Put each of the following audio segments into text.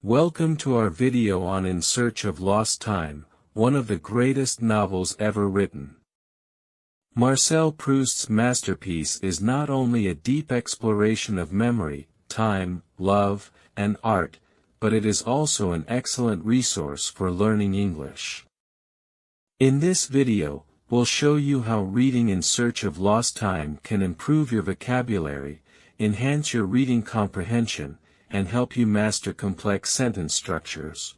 Welcome to our video on In Search of Lost Time, one of the greatest novels ever written. Marcel Proust's masterpiece is not only a deep exploration of memory, time, love, and art, but it is also an excellent resource for learning English. In this video, we'll show you how reading In Search of Lost Time can improve your vocabulary, enhance your reading comprehension, and help you master complex sentence structures.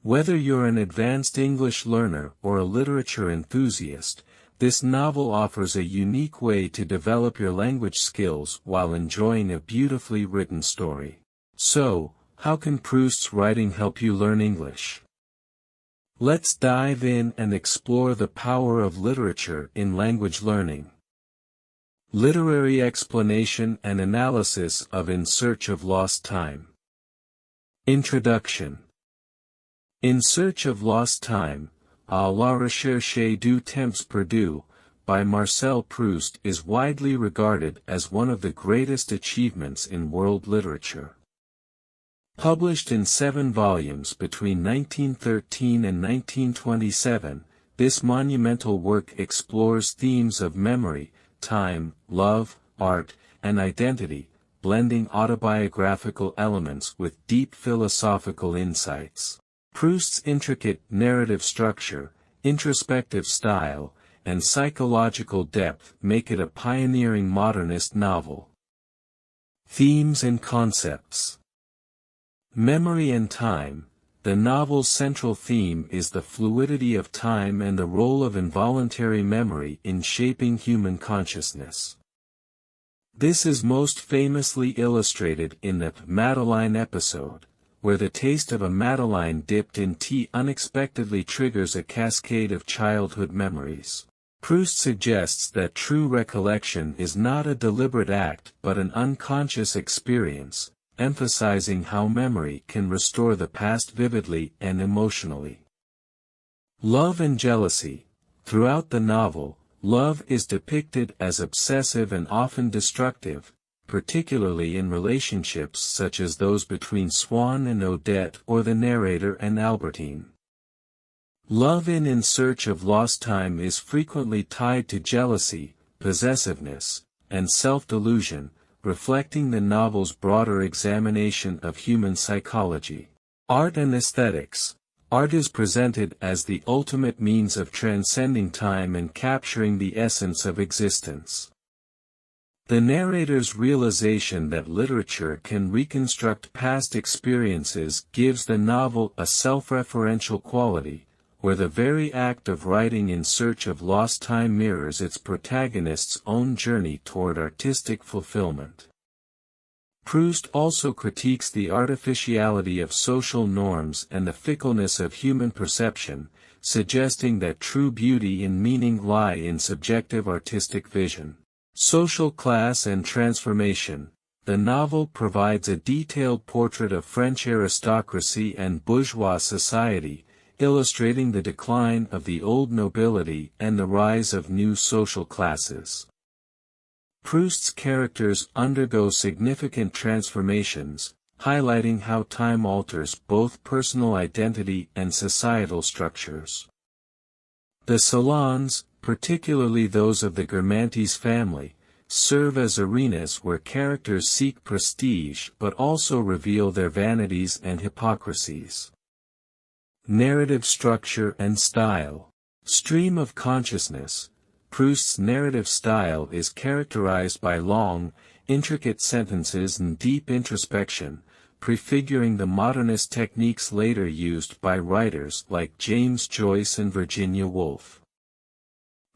Whether you're an advanced English learner or a literature enthusiast, this novel offers a unique way to develop your language skills while enjoying a beautifully written story. So, how can Proust's writing help you learn English? Let's dive in and explore the power of literature in language learning. Literary explanation and analysis of In Search of Lost Time. Introduction. In Search of Lost Time, à la recherche du temps perdu, by Marcel Proust is widely regarded as one of the greatest achievements in world literature. Published in 7 volumes between 1913 and 1927, this monumental work explores themes of memory, time, love, art, and identity, blending autobiographical elements with deep philosophical insights. Proust's intricate narrative structure, introspective style, and psychological depth make it a pioneering modernist novel. Themes and concepts. Memory and time. The novel's central theme is the fluidity of time and the role of involuntary memory in shaping human consciousness. This is most famously illustrated in the Madeleine episode, where the taste of a madeleine dipped in tea unexpectedly triggers a cascade of childhood memories. Proust suggests that true recollection is not a deliberate act but an unconscious experience, emphasizing how memory can restore the past vividly and emotionally. Love and jealousy. Throughout the novel, love is depicted as obsessive and often destructive, particularly in relationships such as those between Swann and Odette or the narrator and Albertine. Love in Search of Lost Time is frequently tied to jealousy, possessiveness, and self-delusion, reflecting the novel's broader examination of human psychology. Art and aesthetics. Art is presented as the ultimate means of transcending time and capturing the essence of existence. The narrator's realization that literature can reconstruct past experiences gives the novel a self-referential quality, where the very act of writing In Search of Lost Time mirrors its protagonist's own journey toward artistic fulfillment. Proust also critiques the artificiality of social norms and the fickleness of human perception, suggesting that true beauty and meaning lie in subjective artistic vision. Social class and transformation. The novel provides a detailed portrait of French aristocracy and bourgeois society, illustrating the decline of the old nobility and the rise of new social classes. Proust's characters undergo significant transformations, highlighting how time alters both personal identity and societal structures. The salons, particularly those of the Guermantes family, serve as arenas where characters seek prestige but also reveal their vanities and hypocrisies. Narrative structure and style. Stream of consciousness. Proust's narrative style is characterized by long, intricate sentences and deep introspection, prefiguring the modernist techniques later used by writers like James Joyce and Virginia Woolf.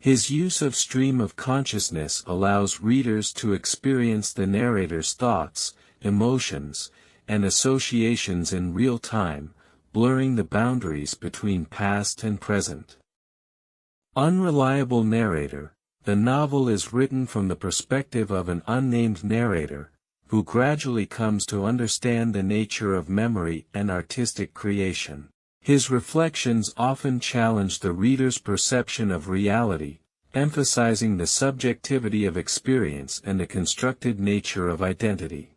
His use of stream of consciousness allows readers to experience the narrator's thoughts, emotions, and associations in real time, blurring the boundaries between past and present. Unreliable narrator. The novel is written from the perspective of an unnamed narrator, who gradually comes to understand the nature of memory and artistic creation. His reflections often challenge the reader's perception of reality, emphasizing the subjectivity of experience and the constructed nature of identity.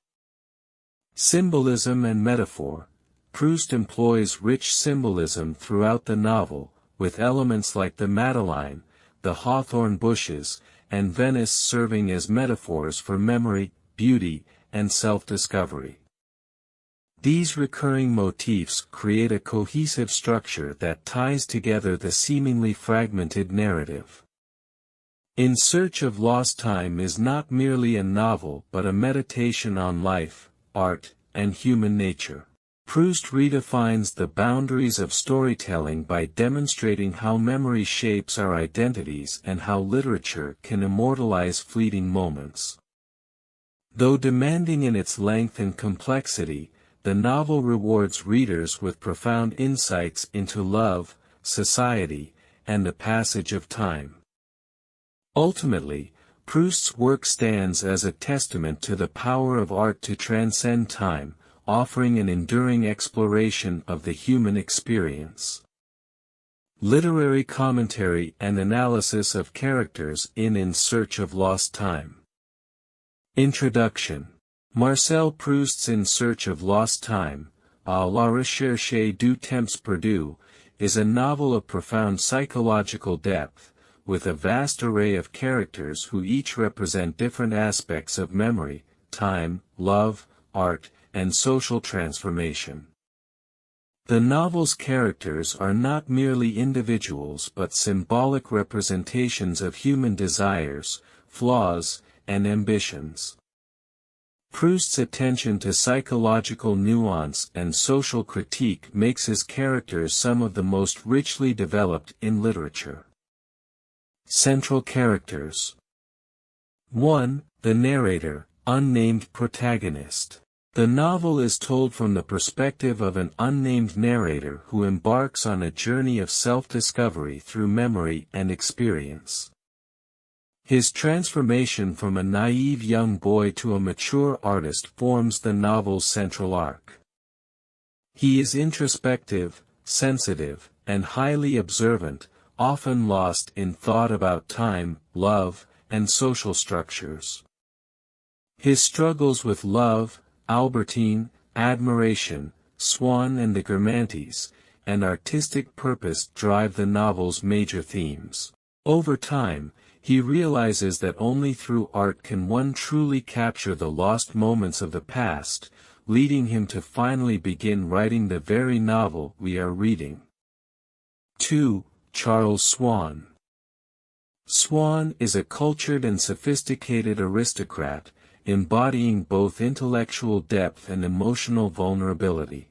Symbolism and metaphor. Proust employs rich symbolism throughout the novel, with elements like the madeleine, the hawthorn bushes, and Venice serving as metaphors for memory, beauty, and self-discovery. These recurring motifs create a cohesive structure that ties together the seemingly fragmented narrative. In Search of Lost Time is not merely a novel but a meditation on life, art, and human nature. Proust redefines the boundaries of storytelling by demonstrating how memory shapes our identities and how literature can immortalize fleeting moments. Though demanding in its length and complexity, the novel rewards readers with profound insights into love, society, and the passage of time. Ultimately, Proust's work stands as a testament to the power of art to transcend time, offering an enduring exploration of the human experience. Literary commentary and analysis of characters in Search of Lost Time. Introduction. Marcel Proust's In Search of Lost Time, à la recherche du temps perdu, is a novel of profound psychological depth, with a vast array of characters who each represent different aspects of memory, time, love, art, and social transformation. The novel's characters are not merely individuals but symbolic representations of human desires, flaws, and ambitions. Proust's attention to psychological nuance and social critique makes his characters some of the most richly developed in literature. Central characters. 1. The narrator, unnamed protagonist. The novel is told from the perspective of an unnamed narrator who embarks on a journey of self-discovery through memory and experience. His transformation from a naive young boy to a mature artist forms the novel's central arc. He is introspective, sensitive, and highly observant, often lost in thought about time, love, and social structures. His struggles with love, Albertine, admiration, Swann and the Guermantes, and artistic purpose drive the novel's major themes. Over time, he realizes that only through art can one truly capture the lost moments of the past, leading him to finally begin writing the very novel we are reading. 2. Charles Swann. Swann is a cultured and sophisticated aristocrat, embodying both intellectual depth and emotional vulnerability.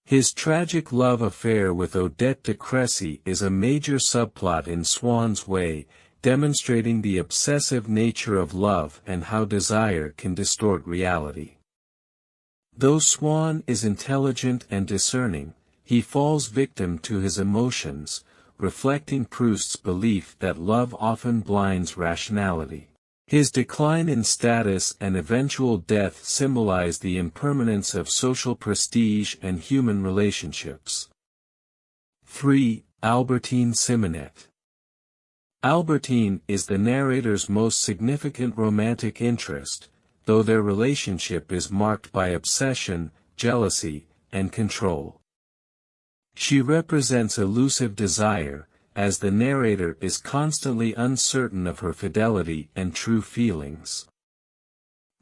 His tragic love affair with Odette de Crécy is a major subplot in Swann's Way, demonstrating the obsessive nature of love and how desire can distort reality. Though Swann is intelligent and discerning, he falls victim to his emotions, reflecting Proust's belief that love often blinds rationality. His decline in status and eventual death symbolize the impermanence of social prestige and human relationships. 3. Albertine Simonet. Albertine is the narrator's most significant romantic interest, though their relationship is marked by obsession, jealousy, and control. She represents elusive desire, as the narrator is constantly uncertain of her fidelity and true feelings.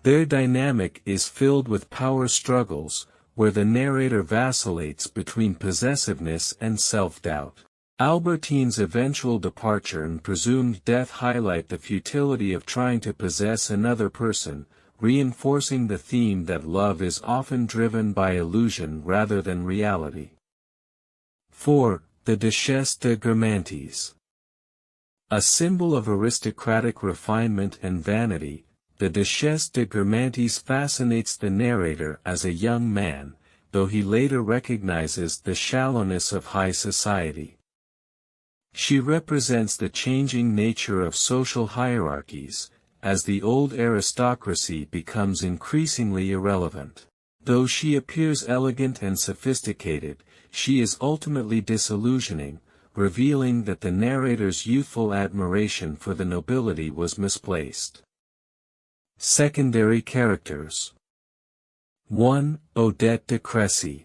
Their dynamic is filled with power struggles, where the narrator vacillates between possessiveness and self-doubt. Albertine's eventual departure and presumed death highlight the futility of trying to possess another person, reinforcing the theme that love is often driven by illusion rather than reality. 4. The Duchesse de Guermantes. A symbol of aristocratic refinement and vanity, the Duchesse de Guermantes fascinates the narrator as a young man, though he later recognizes the shallowness of high society. She represents the changing nature of social hierarchies, as the old aristocracy becomes increasingly irrelevant. Though she appears elegant and sophisticated, she is ultimately disillusioning, revealing that the narrator's youthful admiration for the nobility was misplaced. Secondary characters. 1. Odette de Crécy.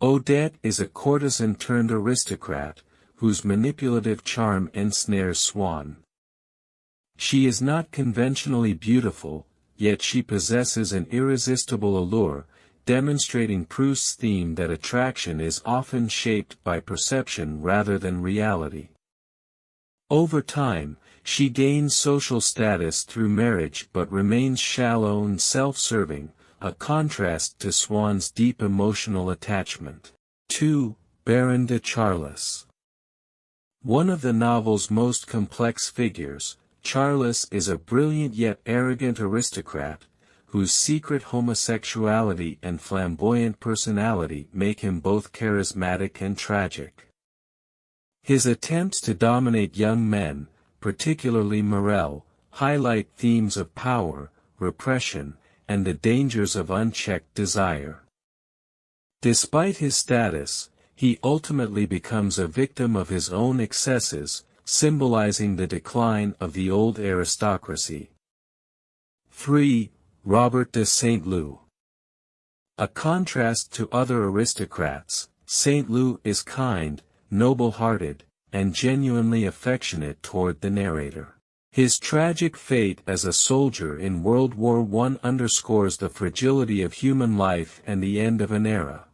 Odette is a courtesan-turned-aristocrat, whose manipulative charm ensnares Swann. She is not conventionally beautiful, yet she possesses an irresistible allure, demonstrating Proust's theme that attraction is often shaped by perception rather than reality. Over time, she gains social status through marriage but remains shallow and self-serving, a contrast to Swann's deep emotional attachment. 2. Baron de Charlus. One of the novel's most complex figures, Charlus is a brilliant yet arrogant aristocrat, whose secret homosexuality and flamboyant personality make him both charismatic and tragic. His attempts to dominate young men, particularly Morel, highlight themes of power, repression, and the dangers of unchecked desire. Despite his status, he ultimately becomes a victim of his own excesses, symbolizing the decline of the old aristocracy. 3. Robert de Saint-Loup. A contrast to other aristocrats, Saint-Loup is kind, noble-hearted, and genuinely affectionate toward the narrator. His tragic fate as a soldier in World War I underscores the fragility of human life and the end of an era.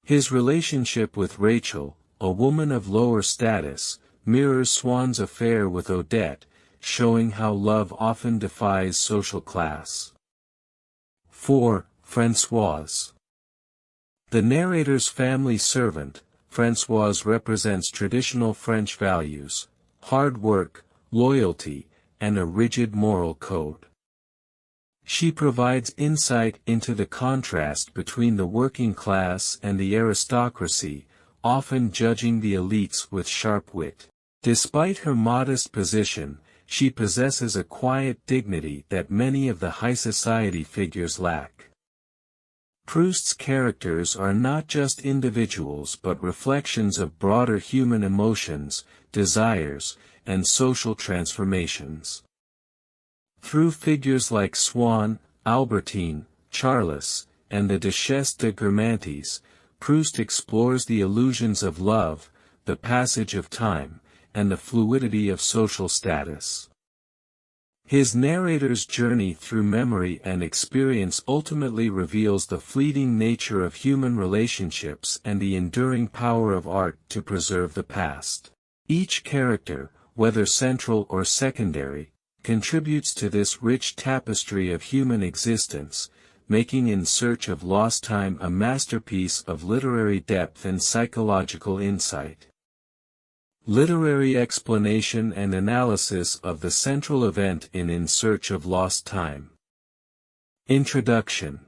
His relationship with Rachel, a woman of lower status, mirrors Swann's affair with Odette, showing how love often defies social class. 4. Françoise. The narrator's family servant, Françoise represents traditional French values, hard work, loyalty, and a rigid moral code. She provides insight into the contrast between the working class and the aristocracy, often judging the elites with sharp wit. Despite her modest position, she possesses a quiet dignity that many of the high society figures lack. Proust's characters are not just individuals but reflections of broader human emotions, desires, and social transformations. Through figures like Swann, Albertine, Charlus, and the Duchesse de Guermantes, Proust explores the illusions of love, the passage of time, and the fluidity of social status. His narrator's journey through memory and experience ultimately reveals the fleeting nature of human relationships and the enduring power of art to preserve the past. Each character, whether central or secondary, contributes to this rich tapestry of human existence, making In Search of Lost Time a masterpiece of literary depth and psychological insight. Literary explanation and analysis of the central event in Search of Lost Time. Introduction.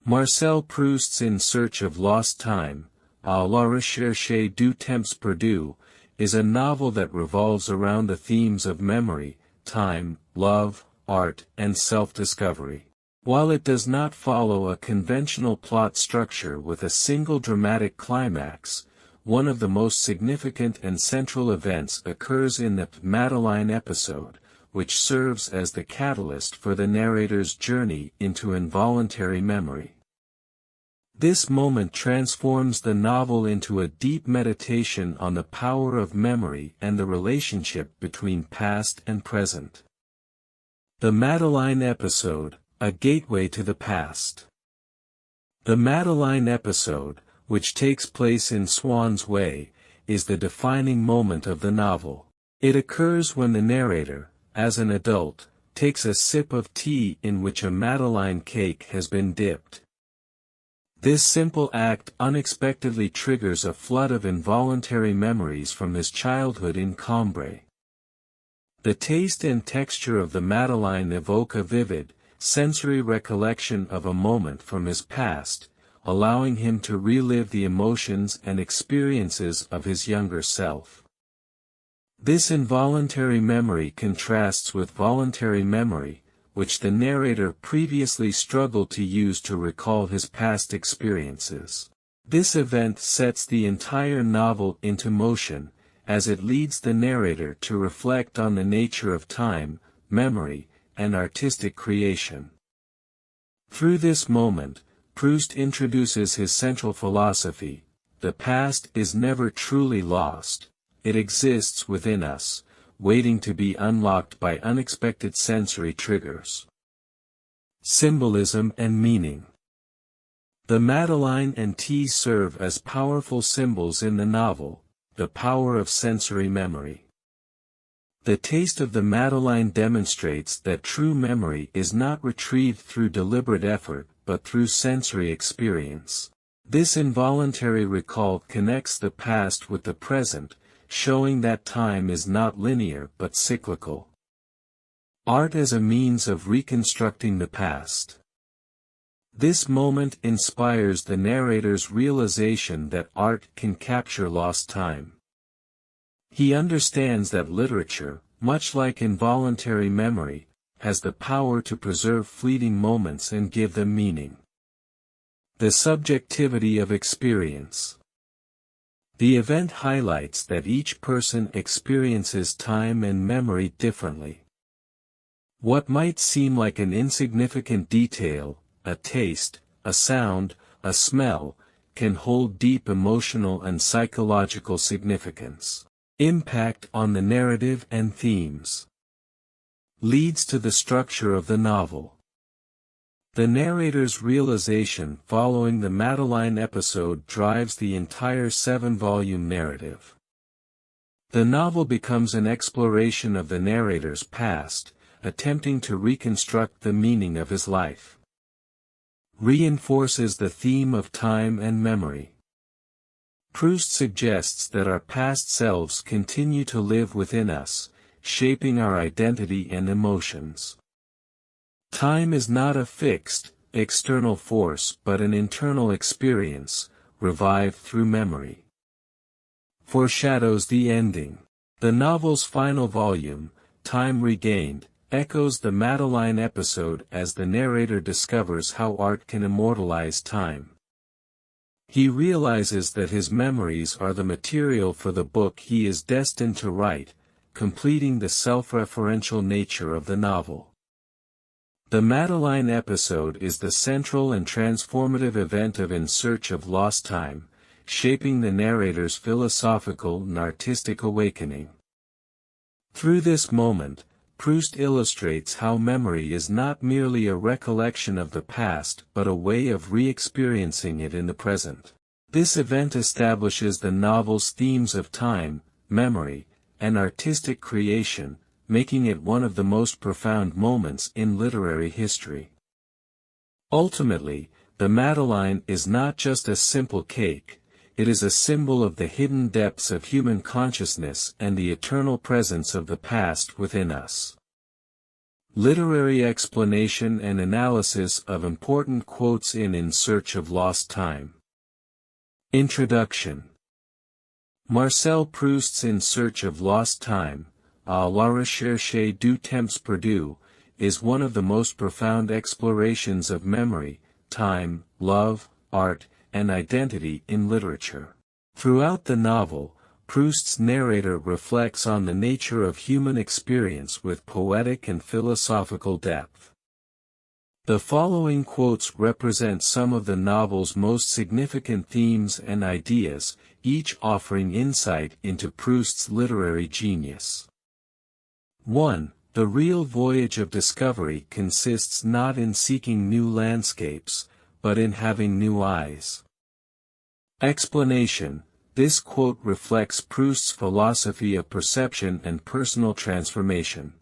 Marcel Proust's In Search of Lost Time, à la recherche du temps perdu, is a novel that revolves around the themes of memory, time, love, art, and self-discovery. While it does not follow a conventional plot structure with a single dramatic climax, one of the most significant and central events occurs in the Madeleine episode, which serves as the catalyst for the narrator's journey into involuntary memory. This moment transforms the novel into a deep meditation on the power of memory and the relationship between past and present. The Madeleine episode, a gateway to the past. The Madeleine episode, which takes place in Swann's Way, is the defining moment of the novel. It occurs when the narrator, as an adult, takes a sip of tea in which a Madeleine cake has been dipped. This simple act unexpectedly triggers a flood of involuntary memories from his childhood in Cambrai. The taste and texture of the Madeleine evoke a vivid, sensory recollection of a moment from his past, allowing him to relive the emotions and experiences of his younger self. This involuntary memory contrasts with voluntary memory, which the narrator previously struggled to use to recall his past experiences. This event sets the entire novel into motion, as it leads the narrator to reflect on the nature of time, memory, and artistic creation. Through this moment, Proust introduces his central philosophy: the past is never truly lost, it exists within us, waiting to be unlocked by unexpected sensory triggers. Symbolism and meaning. The madeleine and tea serve as powerful symbols in the novel, the power of sensory memory. The taste of the madeleine demonstrates that true memory is not retrieved through deliberate effort, but through sensory experience. This involuntary recall connects the past with the present, showing that time is not linear but cyclical. Art as a means of reconstructing the past. This moment inspires the narrator's realization that art can capture lost time. He understands that literature, much like involuntary memory, has the power to preserve fleeting moments and give them meaning. The subjectivity of experience. The event highlights that each person experiences time and memory differently. What might seem like an insignificant detail, a taste, a sound, a smell, can hold deep emotional and psychological significance. Impact on the narrative and themes. Leads to the structure of the novel. The narrator's realization following the Madeleine episode drives the entire 7-volume narrative. The novel becomes an exploration of the narrator's past, attempting to reconstruct the meaning of his life. Reinforces the theme of time and memory. Proust suggests that our past selves continue to live within us, shaping our identity and emotions. Time is not a fixed, external force but an internal experience, revived through memory. Foreshadows the ending. The novel's final volume, Time Regained, echoes the Madeleine episode as the narrator discovers how art can immortalize time. He realizes that his memories are the material for the book he is destined to write, completing the self-referential nature of the novel. The Madeleine episode is the central and transformative event of In Search of Lost Time, shaping the narrator's philosophical and artistic awakening. Through this moment, Proust illustrates how memory is not merely a recollection of the past but a way of re-experiencing it in the present. This event establishes the novel's themes of time, memory, and artistic creation, making it one of the most profound moments in literary history. Ultimately, the Madeleine is not just a simple cake, it is a symbol of the hidden depths of human consciousness and the eternal presence of the past within us. Literary explanation and analysis of important quotes in Search of Lost Time. Introduction. Marcel Proust's In Search of Lost Time, à la recherche du temps perdu, is one of the most profound explorations of memory, time, love, art, and identity in literature. Throughout the novel, Proust's narrator reflects on the nature of human experience with poetic and philosophical depth. The following quotes represent some of the novel's most significant themes and ideas, each offering insight into Proust's literary genius. 1. The real voyage of discovery consists not in seeking new landscapes, but in having new eyes. Explanation. This quote reflects Proust's philosophy of perception and personal transformation.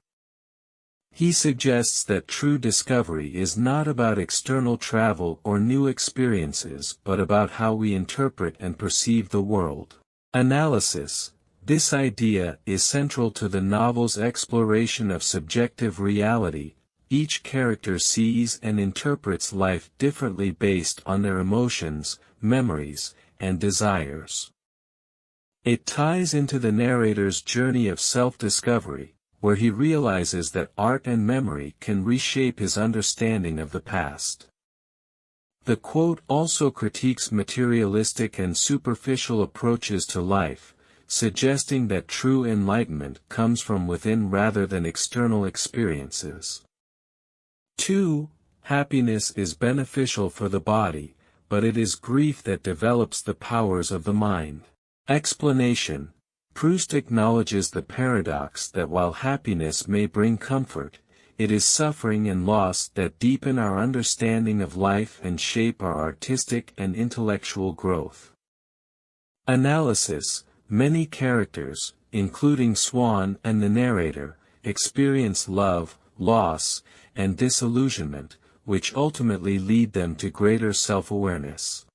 He suggests that true discovery is not about external travel or new experiences but about how we interpret and perceive the world. Analysis. This idea is central to the novel's exploration of subjective reality. Each character sees and interprets life differently based on their emotions, memories, and desires. It ties into the narrator's journey of self-discovery, where he realizes that art and memory can reshape his understanding of the past. The quote also critiques materialistic and superficial approaches to life, suggesting that true enlightenment comes from within rather than external experiences. 2. happiness is beneficial for the body, but it is grief that develops the powers of the mind. Explanation. Proust acknowledges the paradox that while happiness may bring comfort, it is suffering and loss that deepen our understanding of life and shape our artistic and intellectual growth. Analysis. Many characters, including Swann and the narrator, experience love, loss, and disillusionment, which ultimately lead them to greater self-awareness.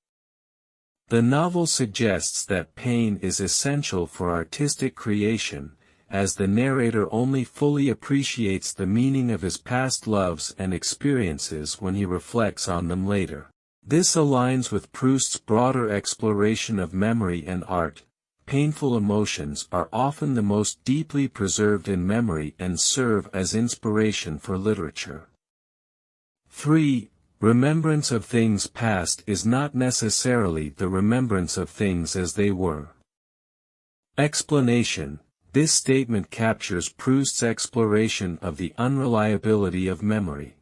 The novel suggests that pain is essential for artistic creation, as the narrator only fully appreciates the meaning of his past loves and experiences when he reflects on them later. This aligns with Proust's broader exploration of memory and art. Painful emotions are often the most deeply preserved in memory and serve as inspiration for literature. 3. Remembrance of things past is not necessarily the remembrance of things as they were. Explanation. This statement captures Proust's exploration of the unreliability of memory.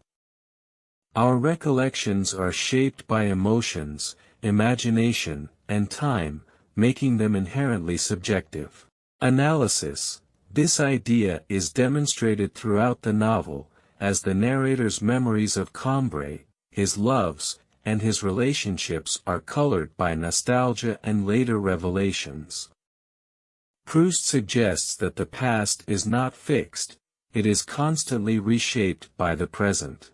Our recollections are shaped by emotions, imagination, and time, making them inherently subjective. Analysis. This idea is demonstrated throughout the novel, as the narrator's memories of Combray, his loves, and his relationships are colored by nostalgia and later revelations. Proust suggests that the past is not fixed, it is constantly reshaped by the present.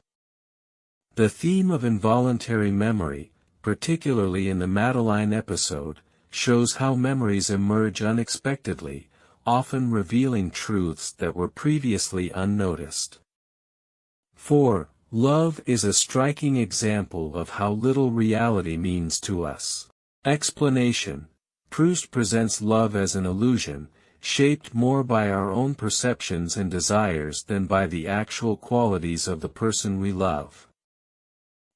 The theme of involuntary memory, particularly in the Madeleine episode, shows how memories emerge unexpectedly, often revealing truths that were previously unnoticed. 4. Love is a striking example of how little reality means to us. Explanation. Proust presents love as an illusion, shaped more by our own perceptions and desires than by the actual qualities of the person we love.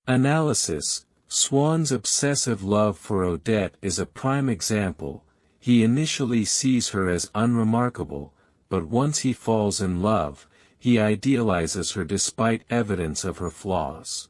Analysis. Swann's obsessive love for Odette is a prime example. He initially sees her as unremarkable, but once he falls in love, he idealizes her despite evidence of her flaws.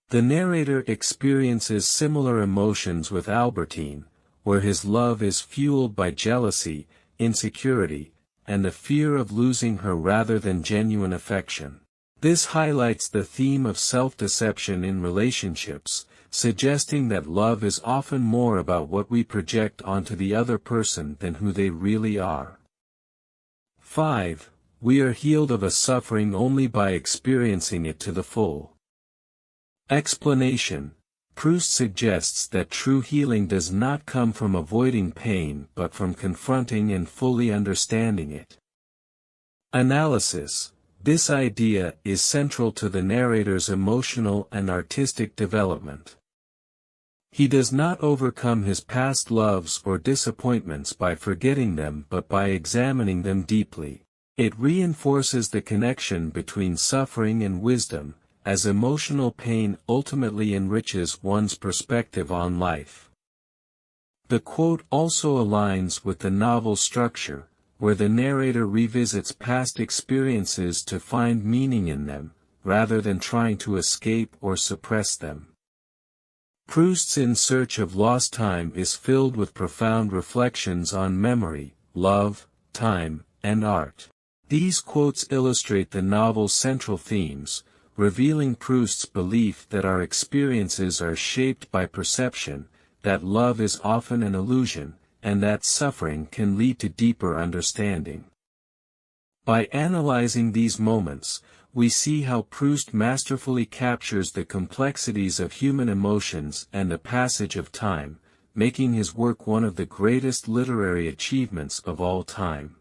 The narrator experiences similar emotions with Albertine, where his love is fueled by jealousy, insecurity, and the fear of losing her rather than genuine affection. This highlights the theme of self-deception in relationships, suggesting that love is often more about what we project onto the other person than who they really are. 5. We are healed of a suffering only by experiencing it to the full. Explanation. Proust suggests that true healing does not come from avoiding pain but from confronting and fully understanding it. Analysis. This idea is central to the narrator's emotional and artistic development. He does not overcome his past loves or disappointments by forgetting them but by examining them deeply. It reinforces the connection between suffering and wisdom, as emotional pain ultimately enriches one's perspective on life. The quote also aligns with the novel's structure, where the narrator revisits past experiences to find meaning in them, rather than trying to escape or suppress them. Proust's In Search of Lost Time is filled with profound reflections on memory, love, time, and art. These quotes illustrate the novel's central themes, revealing Proust's belief that our experiences are shaped by perception, that love is often an illusion, and that suffering can lead to deeper understanding. By analyzing these moments, we see how Proust masterfully captures the complexities of human emotions and the passage of time, making his work one of the greatest literary achievements of all time.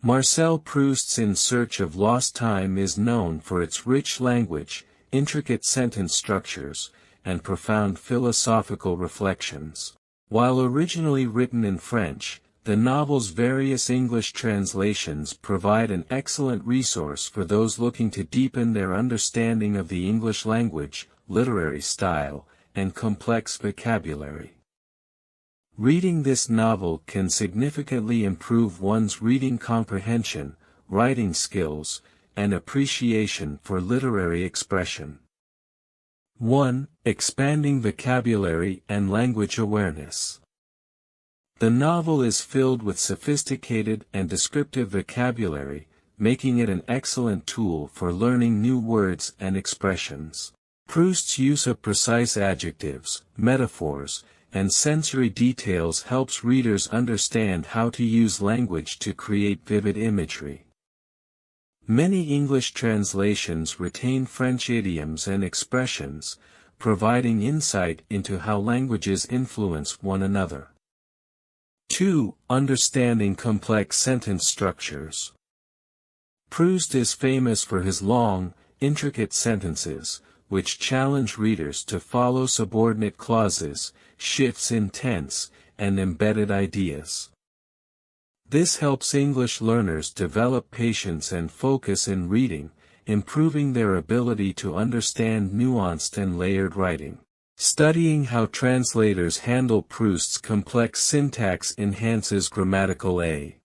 Marcel Proust's In Search of Lost Time is known for its rich language, intricate sentence structures, and profound philosophical reflections. While originally written in French, the novel's various English translations provide an excellent resource for those looking to deepen their understanding of the English language, literary style, and complex vocabulary. Reading this novel can significantly improve one's reading comprehension, writing skills, and appreciation for literary expression. 1. Expanding vocabulary and language awareness. The novel is filled with sophisticated and descriptive vocabulary, making it an excellent tool for learning new words and expressions. Proust's use of precise adjectives, metaphors, and sensory details helps readers understand how to use language to create vivid imagery. Many English translations retain French idioms and expressions, providing insight into how languages influence one another. 2. Understanding complex sentence structures. Proust is famous for his long, intricate sentences, which challenge readers to follow subordinate clauses, shifts in tense, and embedded ideas. This helps English learners develop patience and focus in reading, improving their ability to understand nuanced and layered writing. Studying how translators handle Proust's complex syntax enhances grammatical A.